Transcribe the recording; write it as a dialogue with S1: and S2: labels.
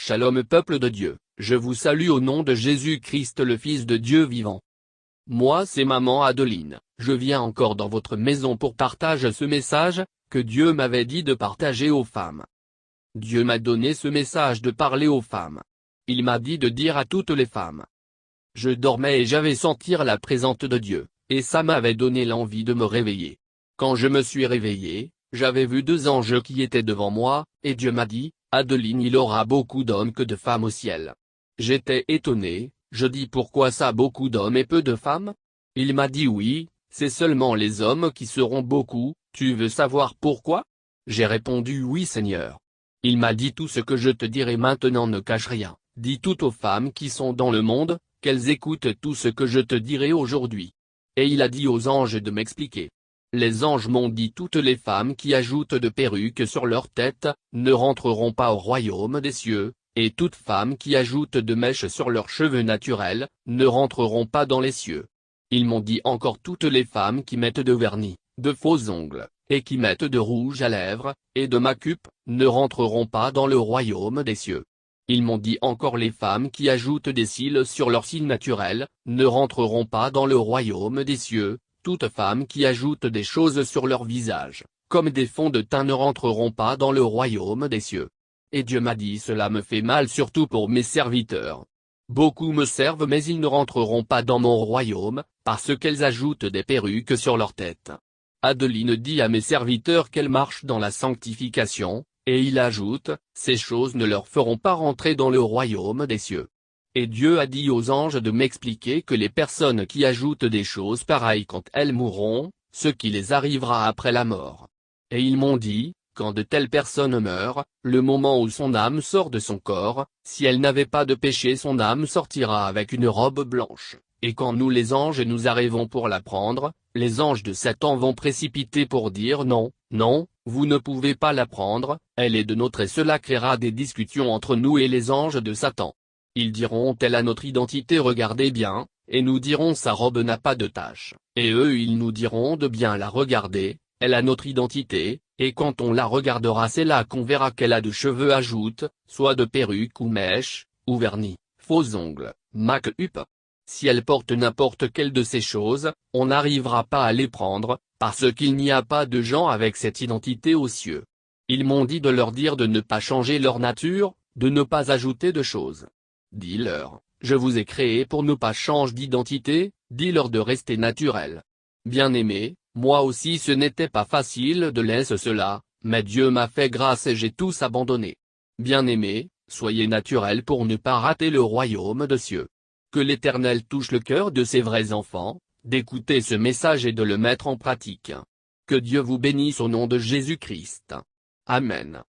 S1: Shalom peuple de Dieu, je vous salue au nom de Jésus-Christ le Fils de Dieu vivant. Moi c'est maman Adeline, je viens encore dans votre maison pour partager ce message, que Dieu m'avait dit de partager aux femmes. Dieu m'a donné ce message de parler aux femmes. Il m'a dit de dire à toutes les femmes. Je dormais et j'avais senti la présence de Dieu, et ça m'avait donné l'envie de me réveiller. Quand je me suis réveillé, j'avais vu 2 anges qui étaient devant moi, et Dieu m'a dit, Adeline, il aura beaucoup d'hommes que de femmes au ciel. J'étais étonné, je dis pourquoi ça beaucoup d'hommes et peu de femmes? Il m'a dit oui, c'est seulement les hommes qui seront beaucoup, tu veux savoir pourquoi? J'ai répondu oui Seigneur. Il m'a dit tout ce que je te dirai maintenant ne cache rien, dis tout aux femmes qui sont dans le monde, qu'elles écoutent tout ce que je te dirai aujourd'hui. Et il a dit aux anges de m'expliquer. Les anges m'ont dit toutes les femmes qui ajoutent de perruques sur leur tête, ne rentreront pas au royaume des cieux, et toutes femmes qui ajoutent de mèches sur leurs cheveux naturels, ne rentreront pas dans les cieux. Ils m'ont dit encore toutes les femmes qui mettent de vernis, de faux ongles, et qui mettent de rouge à lèvres, et de make-up, ne rentreront pas dans le royaume des cieux. Ils m'ont dit encore les femmes qui ajoutent des cils sur leurs cils naturels, ne rentreront pas dans le royaume des cieux. Toutes femmes qui ajoutent des choses sur leur visage, comme des fonds de teint ne rentreront pas dans le royaume des cieux. Et Dieu m'a dit cela me fait mal surtout pour mes serviteurs. Beaucoup me servent mais ils ne rentreront pas dans mon royaume, parce qu'elles ajoutent des perruques sur leur tête. Adeline dit à mes serviteurs qu'elles marchent dans la sanctification, et il ajoute, ces choses ne leur feront pas rentrer dans le royaume des cieux. Et Dieu a dit aux anges de m'expliquer que les personnes qui ajoutent des choses pareilles quand elles mourront, ce qui les arrivera après la mort. Et ils m'ont dit, quand de telles personnes meurent, le moment où son âme sort de son corps, si elle n'avait pas de péché son âme sortira avec une robe blanche, et quand nous les anges nous arrivons pour la prendre, les anges de Satan vont précipiter pour dire non, non, vous ne pouvez pas la prendre, elle est de notre et cela créera des discussions entre nous et les anges de Satan. Ils diront telle a notre identité regardez bien, et nous dirons sa robe n'a pas de tache, et eux ils nous diront de bien la regarder, elle a notre identité, et quand on la regardera c'est là qu'on verra qu'elle a de cheveux ajoute, soit de perruque ou mèche, ou vernis, faux ongles, make-up. Si elle porte n'importe quelle de ces choses, on n'arrivera pas à les prendre, parce qu'il n'y a pas de gens avec cette identité aux cieux. Ils m'ont dit de leur dire de ne pas changer leur nature, de ne pas ajouter de choses. Dis-leur, je vous ai créé pour ne pas changer d'identité, dis-leur de rester naturel. Bien-aimé, moi aussi ce n'était pas facile de laisser cela, mais Dieu m'a fait grâce et j'ai tous abandonné. Bien-aimé, soyez naturel pour ne pas rater le royaume des cieux. Que l'Éternel touche le cœur de ses vrais enfants, d'écouter ce message et de le mettre en pratique. Que Dieu vous bénisse au nom de Jésus-Christ. Amen.